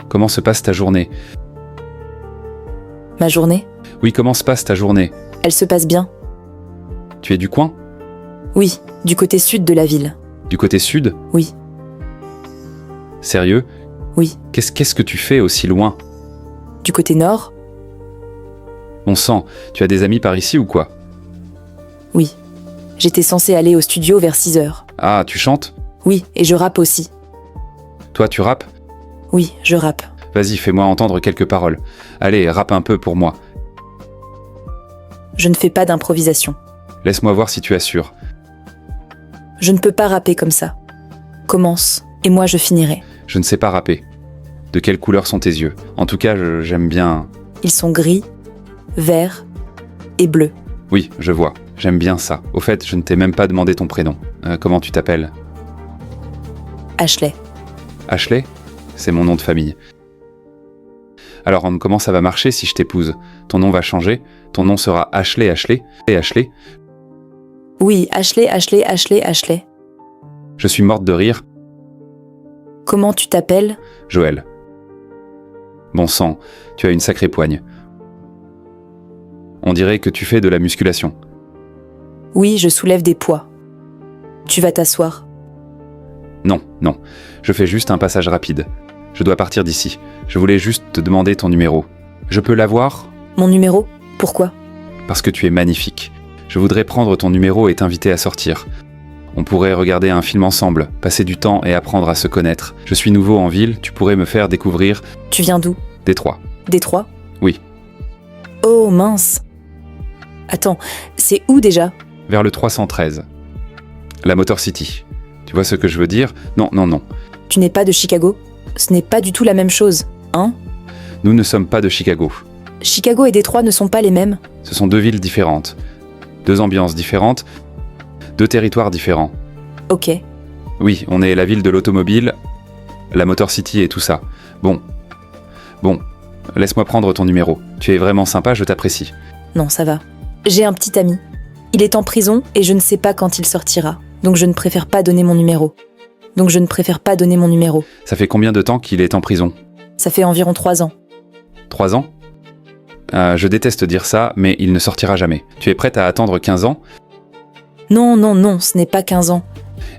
Comment se passe ta journée? Ma journée? Oui, comment se passe ta journée? Elle se passe bien. Tu es du coin? Oui, du côté sud de la ville. Du côté sud? Oui. Sérieux? Oui. Qu'est-ce que tu fais aussi loin? Du côté nord? Bon sang, tu as des amis par ici ou quoi? Oui. J'étais censée aller au studio vers 6h. Ah, tu chantes? Oui, et je rappe aussi. Toi, tu rappes? Oui, je rappe. Vas-y, fais-moi entendre quelques paroles. Allez, rappe un peu pour moi. Je ne fais pas d'improvisation. Laisse-moi voir si tu assures. Je ne peux pas rapper comme ça. Commence, et moi je finirai. Je ne sais pas rapper. De quelle couleur sont tes yeux? En tout cas, j'aime bien... Ils sont gris, verts et bleus. Oui, je vois. J'aime bien ça. Au fait, je ne t'ai même pas demandé ton prénom. Comment tu t'appelles? Ashley. Ashley? C'est mon nom de famille. Alors, comment ça va marcher si je t'épouse? Ton nom va changer? Ton nom sera Ashley et Ashley? Oui, Ashley, Ashley, Ashley, Ashley. Je suis morte de rire. Comment tu t'appelles? Joël. Bon sang, tu as une sacrée poigne. On dirait que tu fais de la musculation. Oui, je soulève des poids. Tu vas t'asseoir. Non, non. Je fais juste un passage rapide. Je dois partir d'ici. Je voulais juste te demander ton numéro. Je peux l'avoir? Mon numéro? Pourquoi? Parce que tu es magnifique. Je voudrais prendre ton numéro et t'inviter à sortir. On pourrait regarder un film ensemble, passer du temps et apprendre à se connaître. Je suis nouveau en ville, tu pourrais me faire découvrir... Tu viens d'où? Détroit. Détroit? Oui. Oh mince. Attends, c'est où déjà? Vers le 313. La Motor City. Tu vois ce que je veux dire? Non, non, non. Tu n'es pas de Chicago? Ce n'est pas du tout la même chose, hein? Nous ne sommes pas de Chicago. Chicago et Détroit ne sont pas les mêmes? Ce sont deux villes différentes. Deux ambiances différentes. Deux territoires différents. Ok. Oui, on est la ville de l'automobile, la Motor City et tout ça. Bon, laisse-moi prendre ton numéro. Tu es vraiment sympa, je t'apprécie. Non, ça va. J'ai un petit ami. Il est en prison et je ne sais pas quand il sortira. Donc je ne préfère pas donner mon numéro. Ça fait combien de temps qu'il est en prison? Ça fait environ 3 ans. 3 ans? Je déteste dire ça, mais il ne sortira jamais. Tu es prête à attendre 15 ans? Non, non, non, ce n'est pas 15 ans.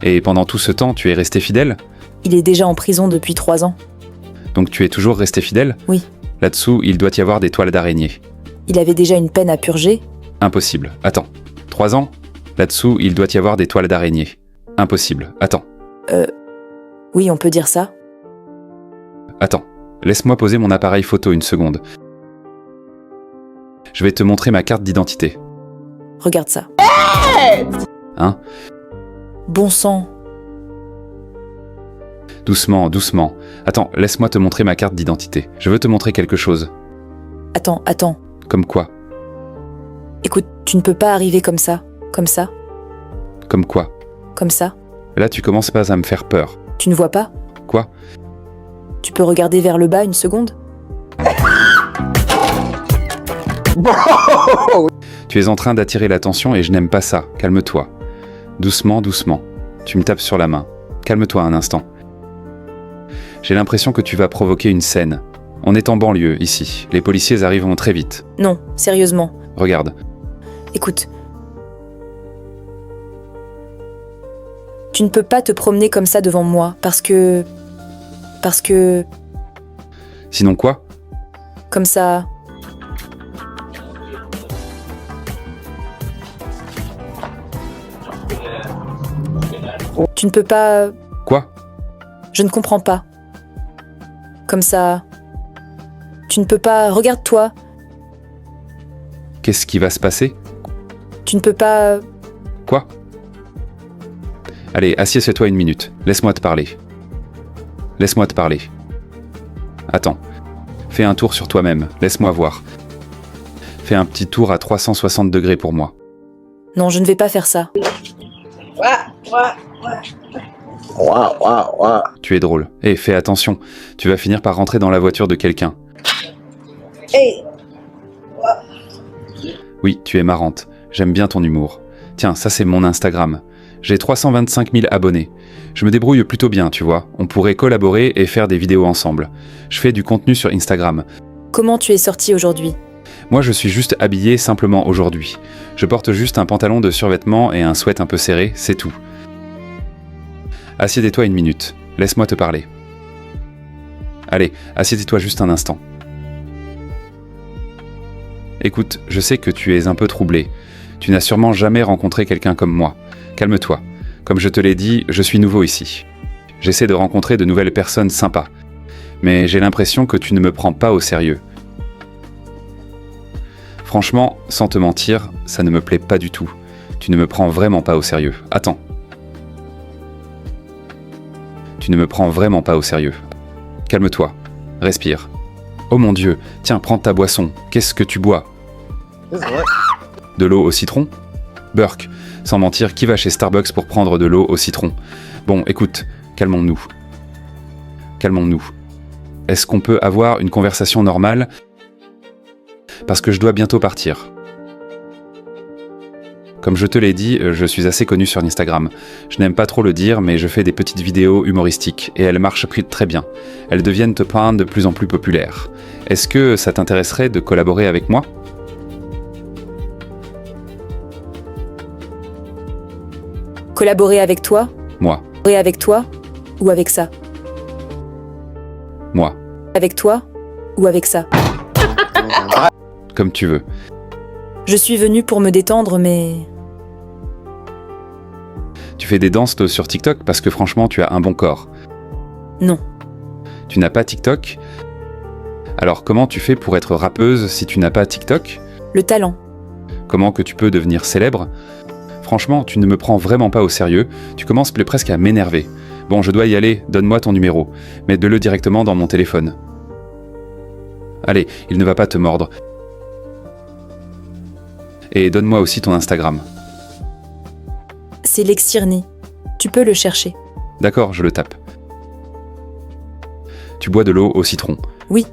Et pendant tout ce temps, tu es resté fidèle? Il est déjà en prison depuis 3 ans. Donc tu es toujours resté fidèle? Oui. Là-dessous, il doit y avoir des toiles d'araignée. Il avait déjà une peine à purger? Impossible. Attends. 3 ans? Là-dessous, il doit y avoir des toiles d'araignée. Impossible. Attends. Oui, on peut dire ça. Attends. Laisse-moi poser mon appareil photo une seconde. Je vais te montrer ma carte d'identité. Regarde ça. Hein? Bon sang. Doucement, doucement. Attends, laisse-moi te montrer ma carte d'identité. Je veux te montrer quelque chose. Attends. Comme quoi? Écoute, tu ne peux pas arriver comme ça. Comme ça. Comme quoi? Comme ça. Là, tu commences pas à me faire peur. Tu ne vois pas? Quoi? Tu peux regarder vers le bas une seconde? Tu es en train d'attirer l'attention et je n'aime pas ça. Calme-toi. Doucement, doucement. Tu me tapes sur la main. Calme-toi un instant. J'ai l'impression que tu vas provoquer une scène. On est en banlieue, ici. Les policiers arriveront très vite. Non, sérieusement. Regarde. Écoute. Tu ne peux pas te promener comme ça devant moi, parce que... Sinon quoi? Comme ça... Tu ne peux pas... Quoi? Je ne comprends pas. Comme ça... Tu ne peux pas... Regarde-toi. Qu'est-ce qui va se passer? Tu ne peux pas... Quoi? Allez, assieds-toi une minute. Laisse-moi te parler. Laisse-moi te parler. Attends. Fais un tour sur toi-même. Laisse-moi voir. Fais un petit tour à 360 degrés pour moi. Non, je ne vais pas faire ça. Tu es drôle. Et fais attention. Tu vas finir par rentrer dans la voiture de quelqu'un. Oui, tu es marrante. J'aime bien ton humour. Tiens, ça c'est mon Instagram. J'ai 325 000 abonnés. Je me débrouille plutôt bien, tu vois. On pourrait collaborer et faire des vidéos ensemble. Je fais du contenu sur Instagram. Comment tu es sorti aujourd'hui? Moi, je suis juste habillé simplement aujourd'hui. Je porte juste un pantalon de survêtement et un sweat un peu serré, c'est tout. Assieds-toi une minute. Laisse-moi te parler. Allez, assieds-toi juste un instant. Écoute, je sais que tu es un peu troublé. Tu n'as sûrement jamais rencontré quelqu'un comme moi. Calme-toi. Comme je te l'ai dit, je suis nouveau ici. J'essaie de rencontrer de nouvelles personnes sympas. Mais j'ai l'impression que tu ne me prends pas au sérieux. Franchement, sans te mentir, ça ne me plaît pas du tout. Tu ne me prends vraiment pas au sérieux. Attends. Tu ne me prends vraiment pas au sérieux. Calme-toi. Respire. Oh mon Dieu, tiens, prends ta boisson. Qu'est-ce que tu bois? De l'eau au citron? Burk, sans mentir, qui va chez Starbucks pour prendre de l'eau au citron? Bon, écoute, calmons-nous. Calmons-nous. Est-ce qu'on peut avoir une conversation normale? Parce que je dois bientôt partir. Comme je te l'ai dit, je suis assez connu sur Instagram. Je n'aime pas trop le dire, mais je fais des petites vidéos humoristiques et elles marchent très bien. Elles deviennent te prendre de plus en plus populaires. Est-ce que ça t'intéresserait de collaborer avec moi? Collaborer avec toi? Moi. Collaborer avec toi? Ou avec ça? Moi. Avec toi? Ou avec ça? Comme tu veux. Je suis venue pour me détendre, mais... Tu fais des danses sur TikTok parce que franchement, tu as un bon corps. Non. Tu n'as pas TikTok? Alors comment tu fais pour être rappeuse si tu n'as pas TikTok? Le talent. Comment que tu peux devenir célèbre? Franchement, tu ne me prends vraiment pas au sérieux, tu commences presque à m'énerver. Bon, je dois y aller, donne-moi ton numéro. Mets-le directement dans mon téléphone. Allez, il ne va pas te mordre. Et donne-moi aussi ton Instagram. C'est Lexirny. Tu peux le chercher. D'accord, je le tape. Tu bois de l'eau au citron. Oui.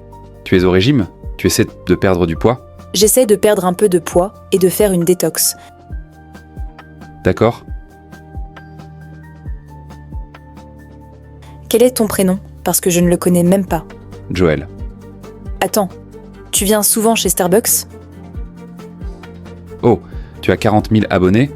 Tu es au régime? Tu essaies de perdre du poids? J'essaie de perdre un peu de poids et de faire une détox. D'accord. Quel est ton prénom? Parce que je ne le connais même pas. Joël. Attends, tu viens souvent chez Starbucks? Oh, tu as 40 000 abonnés?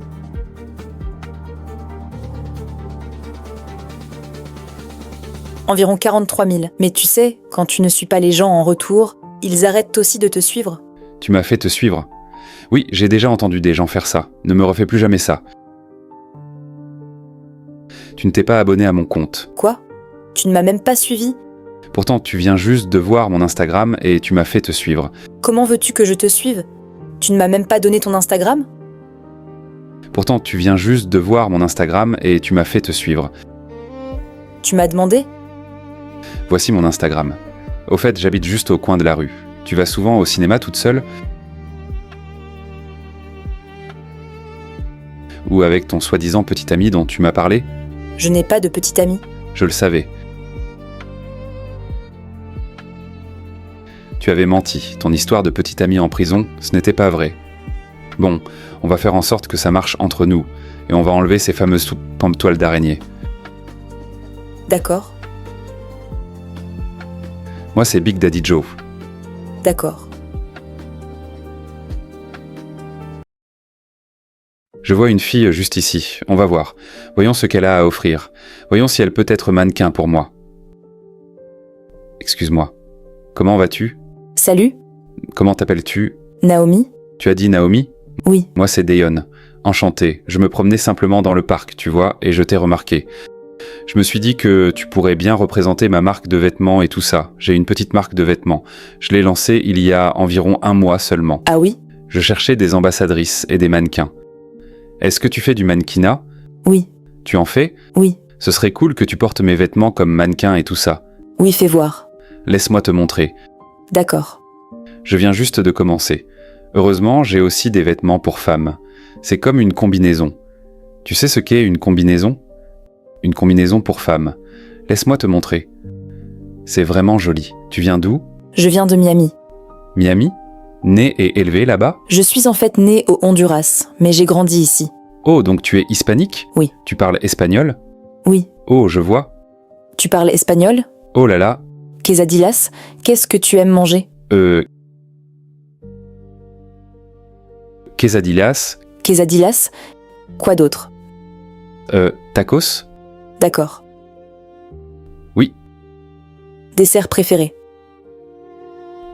Environ 43 000. Mais tu sais, quand tu ne suis pas les gens en retour, ils arrêtent aussi de te suivre. Tu m'as fait te suivre. Oui, j'ai déjà entendu des gens faire ça. Ne me refais plus jamais ça. Tu ne t'es pas abonné à mon compte. Quoi? Tu ne m'as même pas suivi? Pourtant, tu viens juste de voir mon Instagram et tu m'as fait te suivre. Comment veux-tu que je te suive? Tu ne m'as même pas donné ton Instagram? Pourtant, tu viens juste de voir mon Instagram et tu m'as fait te suivre. Tu m'as demandé? Voici mon Instagram. Au fait, j'habite juste au coin de la rue. Tu vas souvent au cinéma toute seule? Ou avec ton soi-disant petit ami dont tu m'as parlé? Je n'ai pas de petit ami. Je le savais. Tu avais menti. Ton histoire de petit ami en prison, ce n'était pas vrai. Bon, on va faire en sorte que ça marche entre nous, et on va enlever ces fameuses toiles d'araignée. D'accord. Moi, c'est Big Daddy Joe. D'accord. Je vois une fille juste ici. On va voir. Voyons ce qu'elle a à offrir. Voyons si elle peut être mannequin pour moi. Excuse-moi. Comment vas-tu? Salut. Comment t'appelles-tu? Naomi? Tu as dit Naomi? Oui. Moi, c'est Dayon. Enchanté. Je me promenais simplement dans le parc, tu vois, et je t'ai remarqué. Je me suis dit que tu pourrais bien représenter ma marque de vêtements et tout ça. J'ai une petite marque de vêtements. Je l'ai lancée il y a environ 1 mois seulement. Ah oui? Je cherchais des ambassadrices et des mannequins. Est-ce que tu fais du mannequinat? Oui. Tu en fais? Oui. Ce serait cool que tu portes mes vêtements comme mannequin et tout ça. Oui, fais voir. Laisse-moi te montrer. D'accord. Je viens juste de commencer. Heureusement, j'ai aussi des vêtements pour femmes. C'est comme une combinaison. Tu sais ce qu'est une combinaison? Une combinaison pour femmes. Laisse-moi te montrer. C'est vraiment joli. Tu viens d'où? Je viens de Miami. Miami? Né et élevé là-bas? Je suis en fait née au Honduras, mais j'ai grandi ici. Oh, donc tu es hispanique? Oui. Tu parles espagnol? Oui. Oh, je vois. Tu parles espagnol? Oh là là. Quesadillas, qu'est-ce que tu aimes manger? Quesadillas. Quesadillas, quoi d'autre? Tacos? D'accord. Oui. Dessert préféré?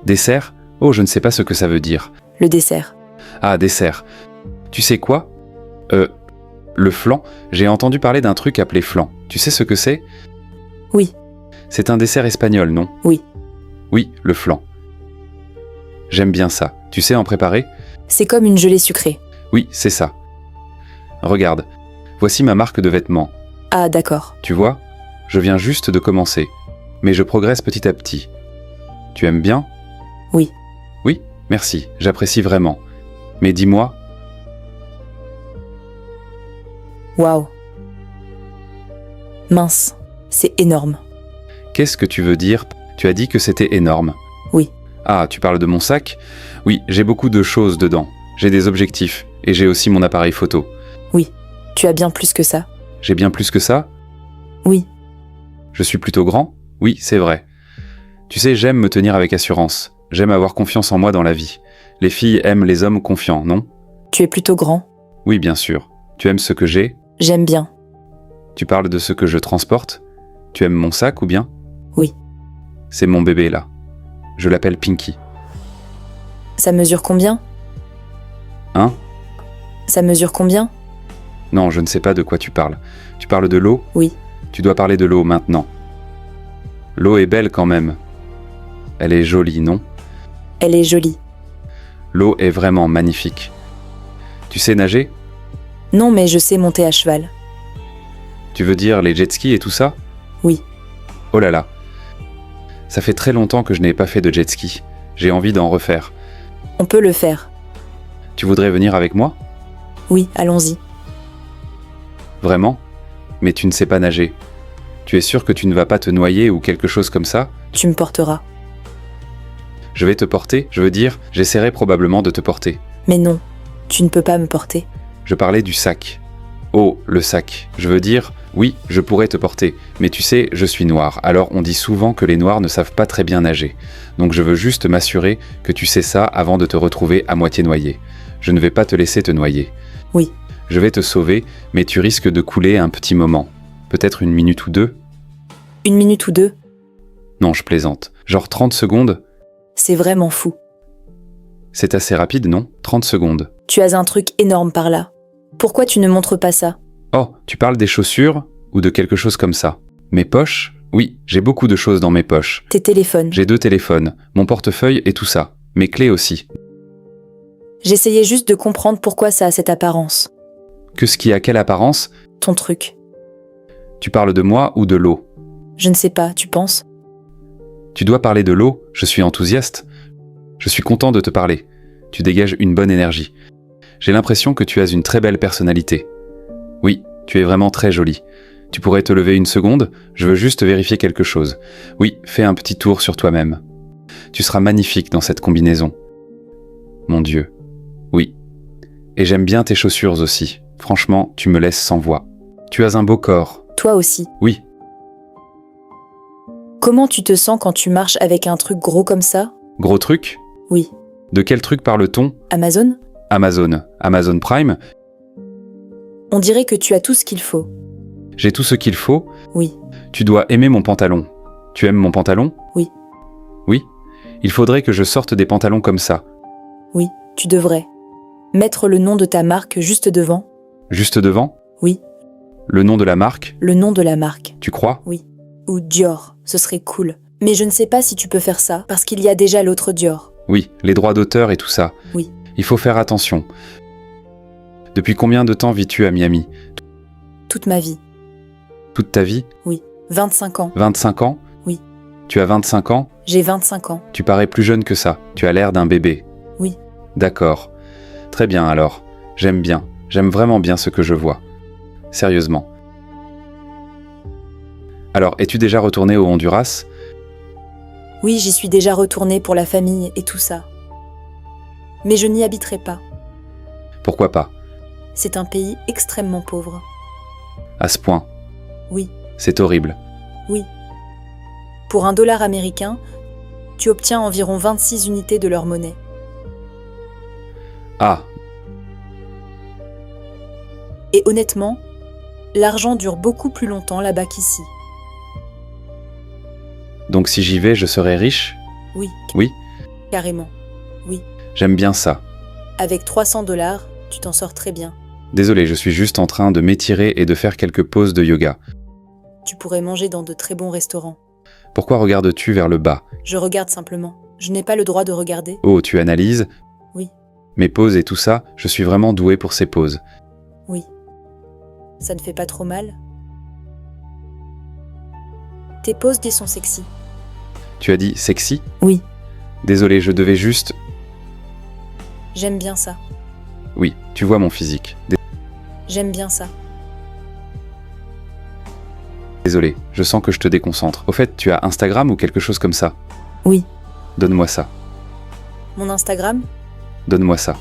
Dessert? Oh, je ne sais pas ce que ça veut dire. Le dessert. Ah, dessert. Tu sais quoi? Le flan. J'ai entendu parler d'un truc appelé flan. Tu sais ce que c'est? Oui. C'est un dessert espagnol, non? Oui. Oui, le flan. J'aime bien ça. Tu sais en préparer? C'est comme une gelée sucrée. Oui, c'est ça. Regarde. Voici ma marque de vêtements. Ah, d'accord. Tu vois? Je viens juste de commencer. Mais je progresse petit à petit. Tu aimes bien? Oui. Oui, merci. J'apprécie vraiment. Mais dis-moi, Waouh. Mince, c'est énorme. qu'est-ce que tu veux dire? Tu as dit que c'était énorme. Oui. Ah, tu parles de mon sac? Oui, j'ai beaucoup de choses dedans. J'ai des objectifs. Et j'ai aussi mon appareil photo. Oui. Tu as bien plus que ça. J'ai bien plus que ça? Oui. Je suis plutôt grand? Oui, c'est vrai. Tu sais, j'aime me tenir avec assurance. J'aime avoir confiance en moi dans la vie. Les filles aiment les hommes confiants, non? Tu es plutôt grand. Oui, bien sûr. Tu aimes ce que j'ai? J'aime bien. Tu parles de ce que je transporte? Tu aimes mon sac ou bien? Oui. C'est mon bébé là. Je l'appelle Pinky. Ça mesure combien? Hein? Ça mesure combien? Non, je ne sais pas de quoi tu parles. Tu parles de l'eau? Oui. Tu dois parler de l'eau maintenant. L'eau est belle quand même. Elle est jolie, non? Elle est jolie. L'eau est vraiment magnifique. Tu sais nager? Non, mais je sais monter à cheval. Tu veux dire les jet skis et tout ça? Oui. Oh là là. Ça fait très longtemps que je n'ai pas fait de jet ski. J'ai envie d'en refaire. On peut le faire. Tu voudrais venir avec moi? Oui, allons-y. Vraiment? Mais tu ne sais pas nager. Tu es sûr que tu ne vas pas te noyer ou quelque chose comme ça? Tu me porteras. Je vais te porter, je veux dire, j'essaierai probablement de te porter. Mais non, tu ne peux pas me porter. Je parlais du sac. Oh, le sac. Je veux dire, oui, je pourrais te porter. Mais tu sais, je suis noir, alors on dit souvent que les noirs ne savent pas très bien nager. Donc je veux juste m'assurer que tu sais ça avant de te retrouver à moitié noyé. Je ne vais pas te laisser te noyer. Oui. Je vais te sauver, mais tu risques de couler un petit moment. Peut-être 1 minute ou 2? 1 minute ou 2? Non, je plaisante. Genre 30 secondes? C'est vraiment fou. C'est assez rapide, non? 30 secondes. Tu as un truc énorme par là. Pourquoi tu ne montres pas ça? Oh, tu parles des chaussures? Ou de quelque chose comme ça? Mes poches? Oui, j'ai beaucoup de choses dans mes poches. Tes téléphones. J'ai 2 téléphones, mon portefeuille et tout ça. Mes clés aussi. J'essayais juste de comprendre pourquoi ça a cette apparence. Que ce qui a quelle apparence? Ton truc. Tu parles de moi ou de l'eau? Je ne sais pas, tu penses? Tu dois parler de l'eau, je suis enthousiaste. Je suis content de te parler. Tu dégages une bonne énergie. J'ai l'impression que tu as une très belle personnalité. Oui, tu es vraiment très jolie. Tu pourrais te lever 1 seconde? Je veux juste vérifier quelque chose. Oui, fais un petit tour sur toi-même. Tu seras magnifique dans cette combinaison. Mon Dieu. Oui. Et j'aime bien tes chaussures aussi. Franchement, tu me laisses sans voix. Tu as un beau corps. Toi aussi. Oui. Comment tu te sens quand tu marches avec un truc gros comme ça? Gros truc? Oui. De quel truc parle-t-on? Amazon? Amazon. Amazon Prime? On dirait que tu as tout ce qu'il faut. J'ai tout ce qu'il faut? Oui. Tu dois aimer mon pantalon. Tu aimes mon pantalon? Oui. Oui? Il faudrait que je sorte des pantalons comme ça. Oui, tu devrais. Mettre le nom de ta marque juste devant. Juste devant? Oui. Le nom de la marque? Le nom de la marque. Tu crois? Oui. Ou Dior, ce serait cool. Mais je ne sais pas si tu peux faire ça, parce qu'il y a déjà l'autre Dior. Oui, les droits d'auteur et tout ça. Oui. Il faut faire attention. Depuis combien de temps vis-tu à Miami? Toute ma vie. Toute ta vie? Oui. 25 ans. 25 ans? Oui. Tu as 25 ans? J'ai 25 ans. Tu parais plus jeune que ça. Tu as l'air d'un bébé. Oui. D'accord. Très bien alors. J'aime bien. J'aime vraiment bien ce que je vois. Sérieusement. Alors, es-tu déjà retourné au Honduras? Oui, j'y suis déjà retournée pour la famille et tout ça. Mais je n'y habiterai pas. Pourquoi pas? C'est un pays extrêmement pauvre. À ce point, Oui, c'est horrible. oui. Pour $1 américain, tu obtiens environ 26 unités de leur monnaie. Ah, Et honnêtement, l'argent dure beaucoup plus longtemps là-bas qu'ici. donc si j'y vais, je serai riche? Oui, Oui, carrément. Oui. j'aime bien ça. Avec $300, tu t'en sors très bien. Désolé, je suis juste en train de m'étirer et de faire quelques pauses de yoga. Tu pourrais manger dans de très bons restaurants. Pourquoi regardes-tu vers le bas? Je regarde simplement. Je n'ai pas le droit de regarder. Oh, tu analyses? Oui. Mes pauses et tout ça, je suis vraiment doué pour ces pauses. Oui. Ça ne fait pas trop mal. Tes poses D sont sexy. Tu as dit sexy? Oui. Désolé, je devais juste... J'aime bien ça. Oui, tu vois mon physique. J'aime bien ça. Désolé, je sens que je te déconcentre. Au fait, tu as Instagram ou quelque chose comme ça? Oui. Donne-moi ça. Mon Instagram? Donne-moi ça.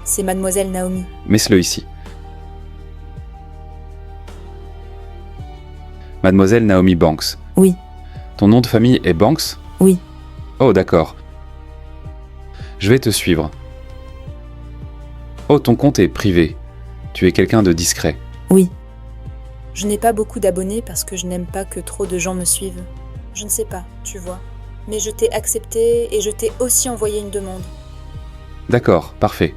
C'est Mademoiselle Naomi. Mets-le ici. Mademoiselle Naomi Banks. Oui. Ton nom de famille est Banks? Oui. Oh, d'accord. Je vais te suivre. Oh, ton compte est privé. Tu es quelqu'un de discret. Oui. Je n'ai pas beaucoup d'abonnés parce que je n'aime pas que trop de gens me suivent. Je ne sais pas, tu vois. Mais je t'ai accepté et je t'ai aussi envoyé une demande. D'accord, parfait.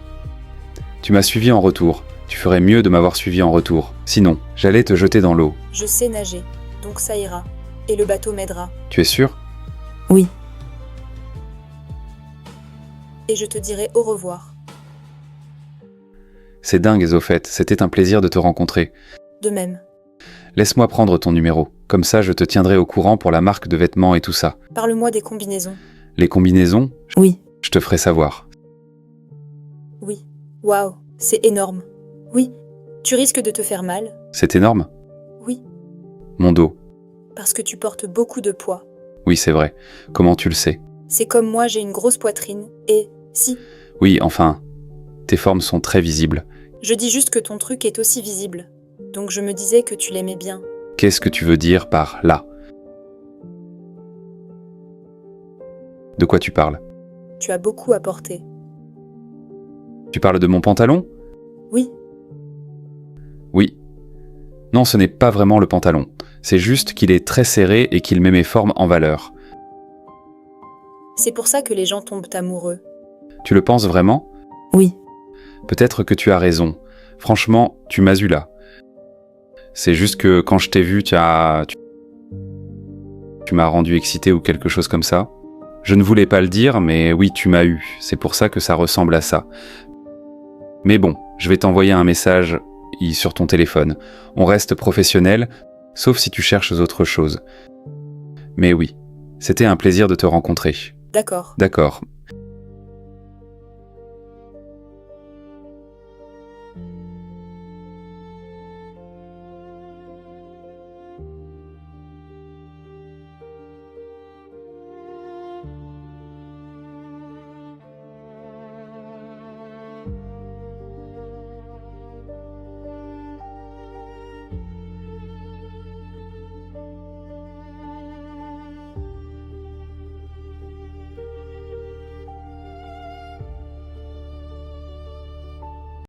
Tu m'as suivi en retour. Tu ferais mieux de m'avoir suivi en retour. Sinon, j'allais te jeter dans l'eau. Je sais nager, donc ça ira. Et le bateau m'aidera. Tu es sûr? Oui. Et je te dirai au revoir. C'est dingue, au fait. C'était un plaisir de te rencontrer. De même. Laisse-moi prendre ton numéro. Comme ça, je te tiendrai au courant pour la marque de vêtements et tout ça. Parle-moi des combinaisons. Les combinaisons, Oui. je te ferai savoir. Oui. Waouh, c'est énorme. Oui. Tu risques de te faire mal. C'est énorme? Oui. Mon dos. Parce que tu portes beaucoup de poids. Oui, c'est vrai. Comment tu le sais? C'est comme moi, j'ai une grosse poitrine. Et, si, Oui, enfin, tes formes sont très visibles. je dis juste que ton truc est aussi visible. Donc je me disais que tu l'aimais bien. Qu'est-ce que tu veux dire par là? De quoi tu parles? Tu as beaucoup à porter. Tu parles de mon pantalon? Oui. Oui. Non, ce n'est pas vraiment le pantalon. C'est juste qu'il est très serré et qu'il met mes formes en valeur. C'est pour ça que les gens tombent amoureux. Tu le penses vraiment? Oui. Peut-être que tu as raison. Franchement, tu m'as eu là. C'est juste que quand je t'ai vu, tu m'as rendu excité ou quelque chose comme ça. Je ne voulais pas le dire, mais oui, tu m'as eu. C'est pour ça que ça ressemble à ça. Mais bon, je vais t'envoyer un message sur ton téléphone. On reste professionnel, sauf si tu cherches autre chose. Mais oui, c'était un plaisir de te rencontrer. D'accord. D'accord.